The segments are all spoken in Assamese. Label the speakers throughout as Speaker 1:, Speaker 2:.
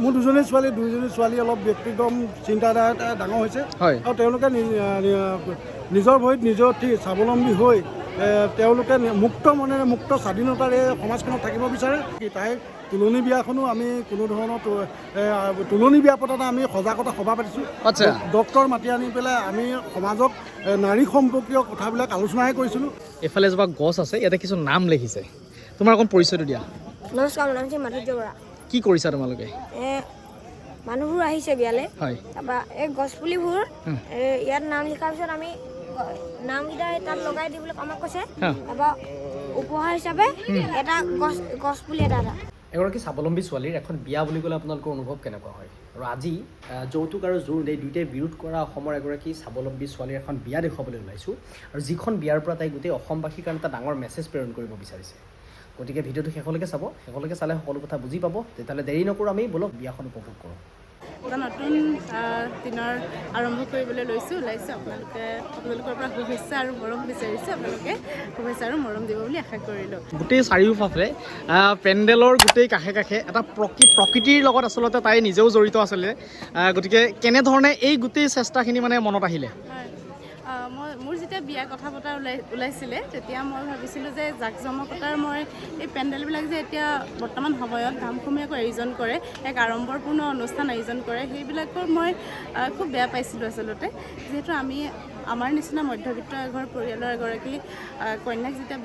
Speaker 1: মোৰ দুজনী ছোৱালী অলপ ব্যক্তিগত চিন্তাধাৰা ডাঙৰ হৈছে আৰু তেওঁলোকে নিজৰ ভৰিত নিজৰ স্বাৱলম্বী হৈ তেওঁলোকে মুক্ত মনেৰে মুক্ত স্বাধীনতাৰে সমাজখনত থাকিব বিচাৰে। তাই তুলনি বিয়াখনো আমি কোনো ধৰণৰ তুলনি বিয়া পতাত আমি সজাগতা সভা পাতিছোঁ। ডক্তৰ মাতি আনি পেলাই আমি সমাজক নাৰী সম্পৰ্কীয় কথাবিলাক আলোচনাহে কৰিছিলোঁ।
Speaker 2: এফালে এজোপা গছ আছে, ইয়াতে কিছু নাম লিখিছে। তোমাৰ অকণ পৰিচয়টো দিয়া।
Speaker 3: নমস্কাৰ, মোৰ নাম হৈছে মাধুৰ্য বৰা।
Speaker 2: কি কৰিছা তোমালোকে?
Speaker 3: মানুহবোৰ আহিছে বিয়ালৈ,
Speaker 2: হয়।
Speaker 3: তাৰপৰা এই গছপুলিবোৰ ইয়াত নাম লিখাৰ পিছত আমি নামকেইটা তাত লগাই দিবলৈ আমাক কৈছে। তাৰপৰা উপহাৰ হিচাপে এটা গছপুলি এটা।
Speaker 2: এগৰাকী স্বাৱলম্বী ছোৱালীৰ এখন বিয়া বুলি ক'লে আপোনালোকৰ অনুভৱ কেনেকুৱা হয়? আৰু আজি যৌতুক আৰু জোৰ এই দুয়োটাই বিৰোধ কৰা অসমৰ এগৰাকী স্বাৱলম্বী ছোৱালীৰ এখন বিয়া দেখুৱাবলৈ ওলাইছোঁ। আৰু যিখন বিয়াৰ পৰা তাই গোটেই অসমবাসীৰ কাৰণে এটা ডাঙৰ মেছেজ প্ৰেৰণ কৰিব বিচাৰিছে। গতিকে ভিডিঅ'টো শেষলৈকে চাব, শেষলৈকে চালে সকলো কথা বুজি পাব। তেতিয়াহ'লে দেৰি নকৰোঁ, আমি ব'লক বিয়াখন উপভোগ কৰোঁ।
Speaker 4: এটা নতুন দিনৰ আৰম্ভ কৰিবলৈ ওলাইছোঁ। আপোনালোকৰ পৰা শুভেচ্ছা আৰু মৰম বিচাৰিছোঁ। আপোনালোকে শুভেচ্ছা আৰু মৰম দিব বুলি আশা কৰিলোঁ।
Speaker 2: গোটেই চাৰিওফালে পেণ্ডেলৰ গোটেই কাষে কাষে এটা প্ৰকৃতিৰ লগত আচলতে তাই নিজেও জড়িত আছিলে। গতিকে কেনেধৰণে এই গোটেই চেষ্টাখিনি মানে মনত আহিলে?
Speaker 4: মোৰ যেতিয়া বিয়া কথা পতা ওলাইছিলে তেতিয়া মই ভাবিছিলোঁ যে জাকজমকতাৰ মই এই পেণ্ডেলবিলাক যে এতিয়া বৰ্তমান সময়ত ধামখুমীয়াকৈ আয়োজন কৰে, এক আড়ম্বৰপূৰ্ণ অনুষ্ঠান আয়োজন কৰে, সেইবিলাকৰ মই খুব বেয়া পাইছিলোঁ আচলতে। যিহেতু আমাৰ নিচিনা মধ্যবিত্ত এঘৰ পৰিয়ালৰ এগৰাকী কন্যাক যেতিয়া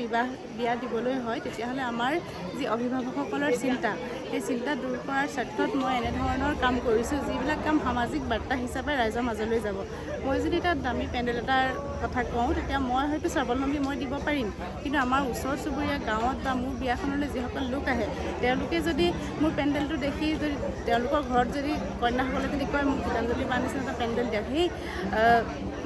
Speaker 4: বিয়া দিবলৈ হয়, তেতিয়াহ'লে আমাৰ যি অভিভাৱকসকলৰ চিন্তা, সেই চিন্তা দূৰ কৰাৰ স্বাৰ্থত মই এনেধৰণৰ কাম কৰিছোঁ, যিবিলাক কাম সামাজিক বাৰ্তা হিচাপে ৰাইজৰ মাজলৈ যাব। মই যদি এটা দামী পেণ্ডেল এটাৰ কথা কওঁ, তেতিয়া মই হয়তো স্বাৱলম্বী মই দিব পাৰিম, কিন্তু আমাৰ ওচৰ চুবুৰীয়া গাঁৱত বা মোৰ বিয়াখনলৈ যিসকল লোক আহে, তেওঁলোকে যদি মোৰ পেণ্ডেলটো দেখি যদি তেওঁলোকৰ ঘৰত যদি কন্যাসকলে যদি কয় মোক গীতাঞ্জলি বা নিচিনা এটা পেণ্ডেল দিয়ক, সেই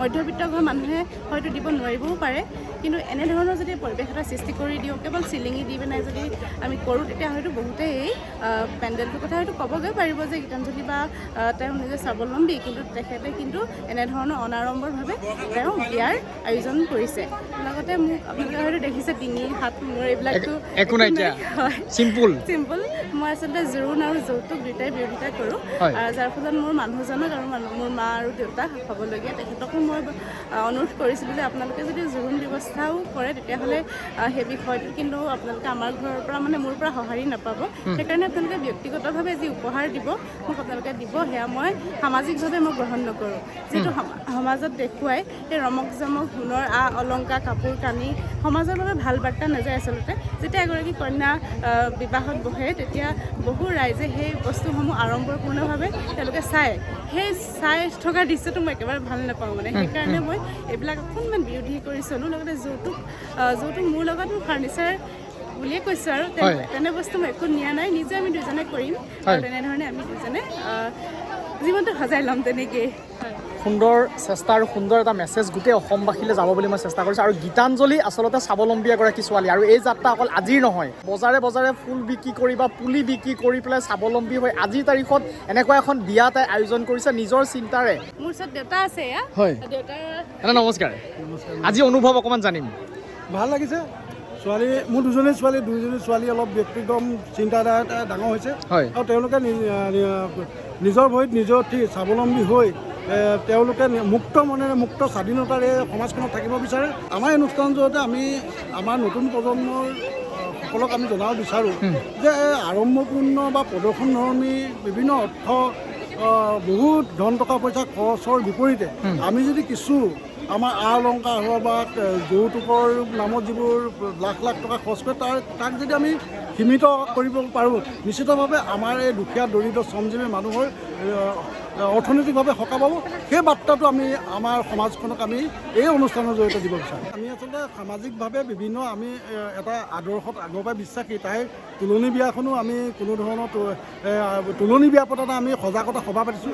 Speaker 4: মধ্যবিত্ত ঘৰ মানুহে হয়তো দিব নোৱাৰিবও পাৰে। কিন্তু এনেধৰণৰ যদি পৰিৱেশ এটা সৃষ্টি কৰি দিওঁ, কেৱল চিলিঙি দি পিনে যদি আমি কৰোঁ, তেতিয়া হয়তো বহুতেই এই পেণ্ডেলটোৰ কথা হয়তো ক'বগৈ পাৰিব যে গীতাঞ্জলি বা তেওঁ নিজে স্বাৱলম্বী, কিন্তু তেখেতে কিন্তু এনেধৰণৰ অনাড়ম্বৰভাৱে তেওঁ বিয়াৰ আয়োজন কৰিছে। লগতে মোক আপোনালোকে হয়তো দেখিছে ডিঙি হাত মূৰ এইবিলাকতো
Speaker 2: একো নাই, চিম্পুল।
Speaker 4: মই আচলতে জোৰোণ আৰু যৌতুক দুয়োটাই বিৰোধিতা কৰোঁ, যাৰ ফলত মোৰ মানুহজনক আৰু মোৰ মা আৰু দেউতা হ'বলগীয়া তেখেতকো মই অনুৰোধ কৰিছিলোঁ যে আপোনালোকে যদি জোৰোণ ব্যৱস্থাও কৰে, তেতিয়াহ'লে সেই বিষয়টো কিন্তু আপোনালোকে আমাৰ ঘৰৰ পৰা মোৰ পৰা সঁহাৰি নাপাব। সেইকাৰণে আপোনালোকে ব্যক্তিগতভাৱে যি উপহাৰ দিব মোক আপোনালোকে দিব, সেয়া মই সামাজিকভাৱে মই গ্ৰহণ নকৰোঁ। যিটো সমাজত দেখুৱাই সেই ৰমক জমক সোণৰ অলংকাৰ কাপোৰ কানি সমাজৰ বাবে ভাল বাৰ্তা নাযায়। আচলতে যেতিয়া এগৰাকী কন্যা বিবাহত বহে, তেতিয়া বহু ৰাইজে সেই বস্তুসমূহ আড়ম্বৰপূৰ্ণভাৱে তেওঁলোকে সেই চাই থকা দৃশ্যটো মই একেবাৰে ভাল নাপাওঁ। সেইকাৰণে মই এইবিলাক অকণমান বিৰোধী কৰি চলোঁ। লগতে যৌতুক মোৰ লগত ফাৰ্নিচাৰ বুলিয়ে কৈছোঁ, আৰু তেনে বস্তু মই একো নিয়া নাই। নিজে আমি দুজনে কৰিম আৰু তেনেধৰণে আমি দুজনে জীৱনটো সজাই ল'ম তেনেকেই।
Speaker 2: সুন্দৰ চেষ্টা আৰু সুন্দৰ এটা মেছেজ গোটেই অসমবাসীলৈ যাব বুলি মই চেষ্টা কৰিছোঁ। আৰু গীতাঞ্জলি আচলতে স্বাৱলম্বী এগৰাকী ছোৱালী, আৰু এই যাত্ৰা অকল আজিৰ নহয়, বজাৰে বজাৰে ফুল বিক্ৰী কৰি বা পুলি বিক্ৰী কৰি পেলাই স্বাৱলম্বী হৈ আজিৰ তাৰিখত এনেকুৱা এখন বিয়া তাই আয়োজন কৰিছে নিজৰ চিন্তাৰে।
Speaker 4: মোৰ ওচৰত দেউতা আছে।
Speaker 2: নমস্কাৰ। আজি অনুভৱ অকণমান জানিম।
Speaker 1: ভাল লাগিছে। মোৰ দুজনী ছোৱালী অলপ ব্যক্তিগত চিন্তাধাৰা ডাঙৰ হৈছে আৰু তেওঁলোকে নিজৰ ভৰিত নিজৰ স্বাৱলম্বী হৈ তেওঁলোকে মুক্ত মনেৰে মুক্ত স্বাধীনতাৰে সমাজখনত থাকিব বিচাৰে। আমাৰ এই অনুষ্ঠানৰ জৰিয়তে আমি আমাৰ নতুন প্ৰজন্মৰ সকলক আমি জনাব বিচাৰোঁ যে আড়ম্বৰপূৰ্ণ বা প্ৰদৰ্শনধৰ্মী বিভিন্ন বহুত ধন টকা পইচা খৰচৰ বিপৰীতে আমি যদি কিছু আমাৰ অলংকাৰ হওক বা যৌতুকৰ নামত যিবোৰ লাখ লাখ টকা খৰচ কৰে, তাক যদি আমি সীমিত কৰিব পাৰোঁ, নিশ্চিতভাৱে আমাৰ এই দুখীয়া দৰিদ্ৰ শ্ৰমজীৱী মানুহৰ অৰ্থনৈতিকভাৱে সকাহ পাব। সেই বাৰ্তাটো আমি আমাৰ সমাজখনক আমি এই অনুষ্ঠানৰ জৰিয়তে দিব বিচাৰোঁ। আমি আচলতে সামাজিকভাৱে বিভিন্ন আমি এটা আদৰ্শত আগৰ পৰাই বিশ্বাসী। তাই তুলনি বিয়াখনো আমি কোনো ধৰণৰ তুলনি বিয়া পতাত আমি সজাগতা সভা পাতিছোঁ।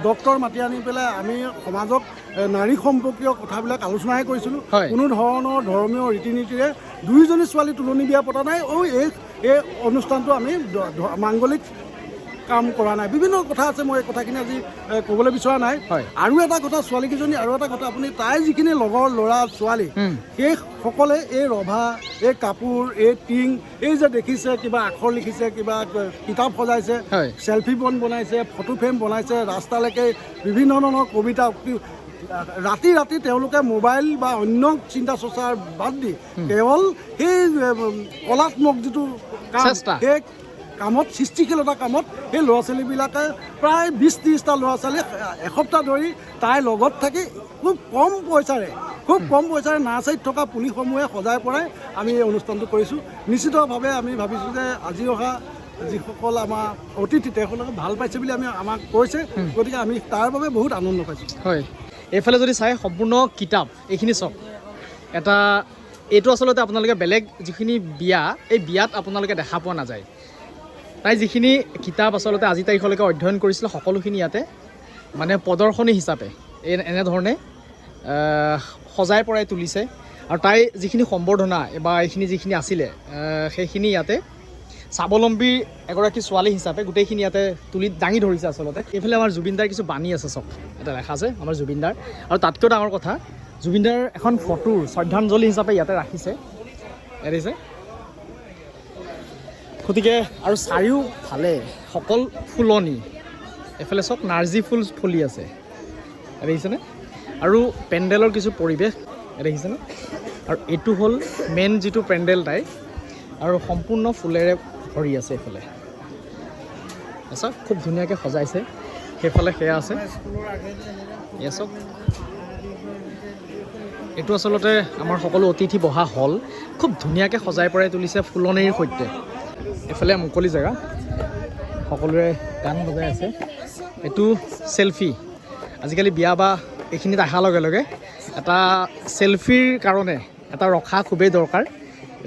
Speaker 1: ডক্তৰ মাতি আনি পেলাই আমি সমাজক নাৰী সম্পৰ্কীয় কথাবিলাক আলোচনাহে কৰিছিলোঁ। কোনো ধৰণৰ ধৰ্মীয় ৰীতি নীতিৰে দুয়োজনী ছোৱালী তুলনি বিয়া পতা নাই। এই অনুষ্ঠানটো আমি মাংগলিক কাম কৰা নাই, বিভিন্ন কথা আছে, মই এই কথাখিনি আজি ক'বলৈ বিচৰা নাই। আৰু এটা কথা, ছোৱালীকেইজনী আৰু এটা কথা, আপুনি তাই যিখিনি লগৰ ল'ৰা ছোৱালী সেই সকলে এই ৰভা, এই কাপোৰ, এই টিং, এই যে দেখিছে কিবা আখৰ লিখিছে, কিবা কিতাপ সজাইছে, চেলফি বন বনাইছে, ফটো ফ্ৰেম বনাইছে, ৰাস্তালৈকে বিভিন্ন ধৰণৰ কবিতা, ৰাতি ৰাতি তেওঁলোকে মোবাইল বা অন্য চিন্তা চৰ্চাৰ বাদ দি কেৱল সেই কলাত্মক যিটো কাম, সেই কামত, সৃষ্টিশীলতা কামত সেই ল'ৰা ছোৱালীবিলাকে প্ৰায় 20-30টা ল'ৰা ছোৱালী এসপ্তাহ ধৰি তাইৰ লগত থাকি খুব কম পইচাৰে নাৰ্চাৰীত থকা পুলিসমূহে সজাই পৰাই আমি এই অনুষ্ঠানটো কৰিছোঁ। নিশ্চিতভাৱে আমি ভাবিছোঁ যে আজি অহা যিসকল আমাৰ অতিথি তেওঁলোকে ভাল পাইছে বুলি আমাক কৈছে, গতিকে আমি তাৰ বাবে বহুত আনন্দ পাইছোঁ।
Speaker 2: হয়, এইফালে যদি চাই সম্পূৰ্ণ কিতাপ এইখিনি চাওক, এইটো আচলতে আপোনালোকে বেলেগ যিখিনি বিয়া, এই বিয়াত আপোনালোকে দেখা পোৱা নাযায়। তাই যিখিনি কিতাপ আচলতে আজি তাৰিখলৈকে অধ্যয়ন কৰিছিলে সকলোখিনি ইয়াতে মানে প্ৰদৰ্শনী হিচাপে এনেধৰণে সজাই পৰাই তুলিছে। আৰু তাই যিখিনি সম্বৰ্ধনা বা এইখিনি যিখিনি আছিলে সেইখিনি ইয়াতে স্বাৱলম্বী এগৰাকী ছোৱালী হিচাপে গোটেইখিনি ইয়াতে দাঙি ধৰিছে আচলতে। এইফালে আমাৰ জুবিনদাৰ কিছু বাণী আছে, চব এটা লেখা আছে আমাৰ জুবিনদাৰ। আৰু তাতকৈও ডাঙৰ কথা, জুবিনদাৰ এখন ফটোৰ শ্ৰদ্ধাঞ্জলি হিচাপে ইয়াতে ৰাখিছে, এৰিছে। গতিকে আৰু চাৰিওফালে সকল ফুলনি, এইফালে চব নাৰ্জী ফুল ফুলি আছে, দেখিছেনে? আৰু পেণ্ডেলৰ কিছু পৰিৱেশ দেখিছেনে? আৰু এইটো হ'ল মেইন যিটো পেণ্ডেল তাই, আৰু সম্পূৰ্ণ ফুলেৰে ভৰি আছে এইফালে। চাওক খুব ধুনীয়াকৈ সজাইছে, সেইফালে সেয়া আছে, এয়া চাওক। এইটো আচলতে আমাৰ সকলো অতিথি বহা হল, খুব ধুনীয়াকৈ সজাই পৰাই তুলিছে ফুলনিৰ সৈতে। এইফালে মুকলি জেগা, সকলোৰে গান বজাই আছে। এইটো চেলফি, আজিকালি বিয়া বা এইখিনিত অহাৰ লগে লগে এটা চেলফিৰ কাৰণে এটা ৰখা খুবেই দৰকাৰ,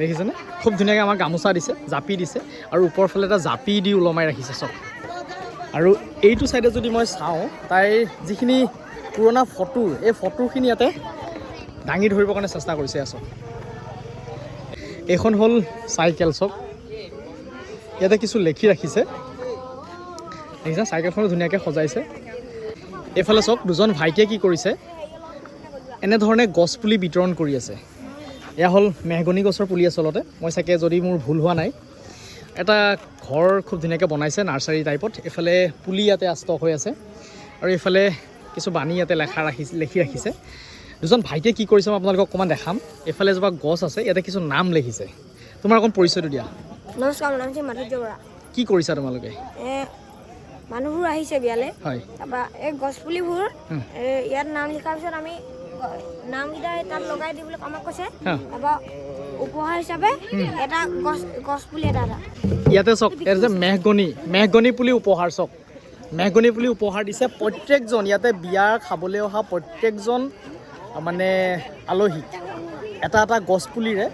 Speaker 2: দেখিছেনে? খুব ধুনীয়াকৈ আমাক গামোচা দিছে, জাপি দিছে, আৰু ওপৰৰ ফালে এটা জাপি দি ওলমাই ৰাখিছে চব। আৰু এইটো ছাইডে যদি মই চাওঁ, তাইৰ যিখিনি পুৰণা ফটো, এই ফটোখিনি ইয়াতে দাঙি ধৰিবৰ কাৰণে চেষ্টা কৰিছে চব। এইখন হ'ল চাইকেল, চব ইয়াতে কিছু লেখি ৰাখিছে, দেখিছা? চাইকেলখনো ধুনীয়াকৈ সজাইছে। এইফালে চাওক, দুজন ভাইটিয়ে কি কৰিছে, এনেধৰণে গছপুলি বিতৰণ কৰি আছে। এয়া হ'ল মেহগনি গছৰ পুলি আচলতে, মই চাগে যদি মোৰ ভুল হোৱা নাই। এটা ঘৰ খুব ধুনীয়াকৈ বনাইছে নাৰ্চাৰী টাইপত, এইফালে পুলি ইয়াতে ষ্টক হৈ আছে, আৰু এইফালে কিছু বাণী ইয়াতে লেখি ৰাখিছে। দুজন ভাইটিয়ে কি কৰিছে মই আপোনালোকক অকণমান দেখাম। এইফালে এজোপা গছ আছে, ইয়াতে কিছু নাম লিখিছে। তোমাৰ অকণ পৰিচয়টো দিয়া।
Speaker 3: নমস্কাৰ, মোৰ নাম হৈছে মাধুৰ্য বৰা।
Speaker 2: কি কৰিছা তোমালোকে?
Speaker 3: মানুহবোৰ আহিছে বিয়ালৈ,
Speaker 2: হয়,
Speaker 3: তাৰপৰা এই গছপুলিবোৰ ইয়াত নাম লিখাৰ পিছত আমি নামকেইটা তাত লগাই দিবলৈ আমাক কৈছে, তাৰপৰা উপহাৰ হিচাপে এটা গছপুলি এটা
Speaker 2: ইয়াতে চাওক, ইয়াতে যে মেহগনি পুলি উপহাৰ, চাওক মেহগনি পুলি উপহাৰ দিছে প্ৰত্যেকজন ইয়াতে বিয়া খাবলৈ অহা প্ৰত্যেকজন মানে আলহীক এটা এটা গছপুলিৰে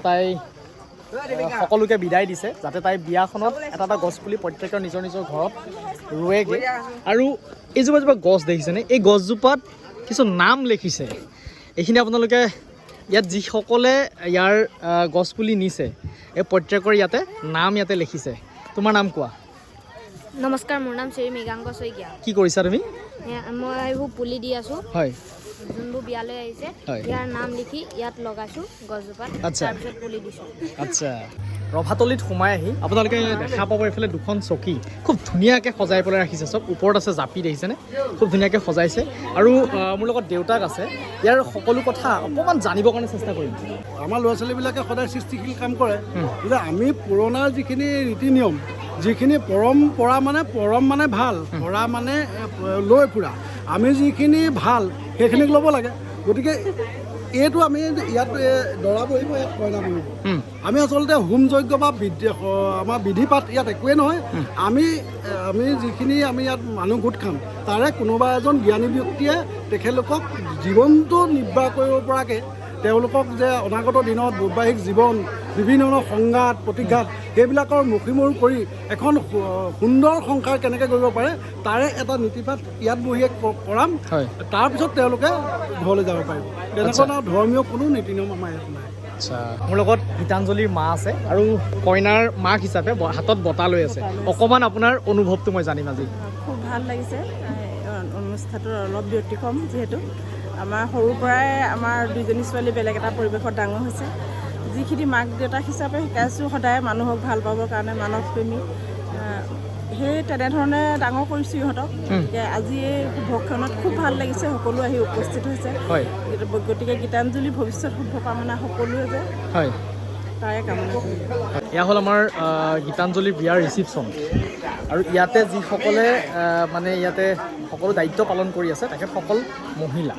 Speaker 2: তাই সকলোকে বিদায় দিছে, যাতে তাই বিয়াখনত এটা এটা গছপুলি প্ৰত্যেকৰ নিজৰ নিজৰ ঘৰত ৰুৱেগৈ। আৰু এইজোপা গছ দেখিছেনে? এই গছজোপাত কিছু নাম লিখিছে। এইখিনি আপোনালোকে ইয়াত যিসকলে ইয়াৰ গছপুলি নিছে, এই প্ৰত্যেকৰ ইয়াতে নাম ইয়াতে লিখিছে। তোমাৰ নাম কোৱা।
Speaker 3: নমস্কাৰ, মোৰ নাম শ্ৰী মৃগাংক শইকীয়া।
Speaker 2: কি কৰিছা তুমি?
Speaker 3: মই এইবোৰ পুলি দি আছোঁ।
Speaker 2: হয়,
Speaker 3: যোনবোৰ বিয়ালৈ আহিছে ইয়াৰ নাম লিখি ইয়াত লগাইছোঁ গছজোপাত, তাৰপিছত পুলি দিছোঁ।
Speaker 2: আচ্ছা, ৰভাতলিত সোমাই আহি আপোনালোকে দেখা পাব এইফালে দুখন চকী খুব ধুনীয়াকৈ সজাই পেলাই ৰাখিছে। চব ওপৰত আছে জাপি, দেখিছেনে? খুব ধুনীয়াকৈ সজাইছে। আৰু মোৰ লগত দেউতাক আছে, ইয়াৰ সকলো কথা অকণমান জানিবৰ কাৰণে চেষ্টা কৰিম।
Speaker 1: আমাৰ ল'ৰা ছোৱালীবিলাকে সদায় সৃষ্টিশীল কাম কৰে, যে আমি পুৰণা যিখিনি ৰীতি নিয়ম, যিখিনি পৰম্পৰা মানে ভাল, পৰা মানে লৈ ফুৰা, আমি যিখিনি ভাল সেইখিনিক ল'ব লাগে। গতিকে এইটো আমি ইয়াত দৰা বহিব, ইয়াত কইনা বহিব। আমি আচলতে হোম যজ্ঞ বা আমাৰ বিধি পাঠ ইয়াত একোৱেই নহয়। আমি যিখিনি আমি ইয়াত মানুহ গোট খাম, তাৰে কোনোবা এজন জ্ঞানী ব্যক্তিয়ে তেখেতলোকক জীৱনটো নিৰ্বাহ কৰিব পৰাকৈ, তেওঁলোকক যে অনাগত দিনত বৈবাহিক জীৱন, বিভিন্ন ধৰণৰ সংঘাত প্ৰতিঘাত সেইবিলাকৰ মুখিমূৰ কৰি এখন সুন্দৰ সংসাৰ কেনেকৈ কৰিব পাৰে, তাৰে এটা নীতিপাঠ ইয়াত বহিয়ে কৰাম। তাৰপিছত তেওঁলোকে ঘৰলৈ যাব পাৰিব। তেনেকুৱা ধৰ্মীয় কোনো নীতি নিয়ম আমাৰ ইয়াত নাই।
Speaker 2: আচ্ছা, মোৰ লগত গীতাঞ্জলিৰ মা আছে আৰু কইনাৰ মাক হিচাপে হাতত বঁটা লৈ আছে। অকণমান আপোনাৰ অনুভৱটো মই জানিম আজি।
Speaker 4: খুব ভাল লাগিছে অনুষ্ঠানটোৰ অলপ ব্যতিক্ৰম, যিহেতু আমাৰ সৰুৰ পৰাই আমাৰ দুইজনী ছোৱালী বেলেগ এটা পৰিৱেশত ডাঙৰ হৈছে। যিখিনি মাক দেউতাক হিচাপে শিকাইছোঁ সদায় মানুহক ভাল পাবৰ কাৰণে, মানৱ প্ৰেমী, সেই তেনেধৰণে ডাঙৰ কৰিছোঁ ইহঁতক। গতিকে আজি এই শুভক্ষণত খুব ভাল লাগিছে, সকলো আহি উপস্থিত হৈছে। গতিকে গীতাঞ্জলি ভৱিষ্যত শুভ কামনা সকলোৱে যে
Speaker 2: হয়
Speaker 4: তাৰে কামনা কৰিম।
Speaker 2: এয়া হ'ল আমাৰ গীতাঞ্জলিৰ বিয়াৰ ৰিচিপশ্যন আৰু ইয়াতে যিসকলে মানে ইয়াতে সকলো দায়িত্ব পালন কৰি আছে তেখেতসকল মহিলা।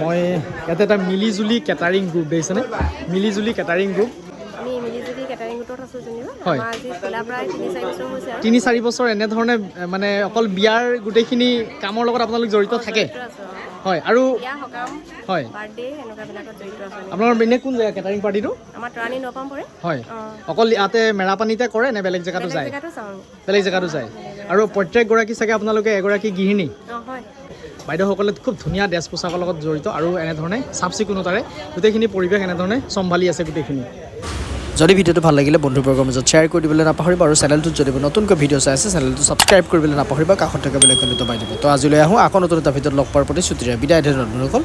Speaker 2: মই ইয়াতে এটা মিলিজুলি কেটাৰিং গ্ৰুপ দেখিছেনে? মিলিজুলি কেটাৰিং গ্ৰুপ।
Speaker 3: আমি মিলিজুলি কেটাৰিং গোটত আছোঁ যেনিবা।
Speaker 2: হয়।
Speaker 3: আমাৰ আজি খোলা প্ৰায় 3-4 বছৰ হৈছে আৰু
Speaker 2: 3-4 বছৰ এনেধৰণে মানে অকল বিয়াৰ গোটেইখিনি কামৰ লগত আপোনালোক জড়িত থাকে?
Speaker 3: আছোঁ।
Speaker 2: হয়। আৰু
Speaker 3: বিয়া সকাম,
Speaker 2: হয়,
Speaker 3: বাৰ্থডে এনেকুৱাবিলাকত জড়িত আছোঁ।
Speaker 2: আপোনালোকৰ এনে কোন জেগা কেটাৰিং পাৰ্টিটো?
Speaker 3: আমাৰ তৰাণী নপাম পৰে।
Speaker 2: হয়। অকল ইয়াতে মেৰাপানীতে কৰে নে বেলেগ জেগাতো যায়?
Speaker 3: জেগাটো চাওঁ।
Speaker 2: বেলেগ জেগাতো যায়। আৰু প্ৰত্যেকগৰাকী চাগে আপোনালোকে এগৰাকী গৃহিণী?
Speaker 3: হয়।
Speaker 2: বাইদেউসকলে খুব ধুনীয়া ড্ৰেছ পোছাকৰ লগত জড়িত আৰু এনেধৰণে চাফ চিকুণতাৰে গোটেইখিনি পৰিৱেশ এনেধৰণে চম্ভালি আছে গোটেইখিনি। যদি ভিডিঅ'টো ভাল লাগিলে বন্ধুবৰ্গৰ মাজত শ্বেয়াৰ কৰি দিবলৈ নাপাহৰিব আৰু চেনেলটোত যদি নতুনকৈ ভিডিঅ' চাই আছে চেনেলটো ছাবস্ক্ৰাইব কৰিবলৈ নাপাহৰিব, কাষত থকা বেল আইকনটো দবাই দিব। তো আজিলৈ আহোঁ, আকৌ নতুন এটা ভিডিঅ'ত লগ পোৱাৰ প্ৰতি ছুটিৰে বিদায় ধন্যবাদ।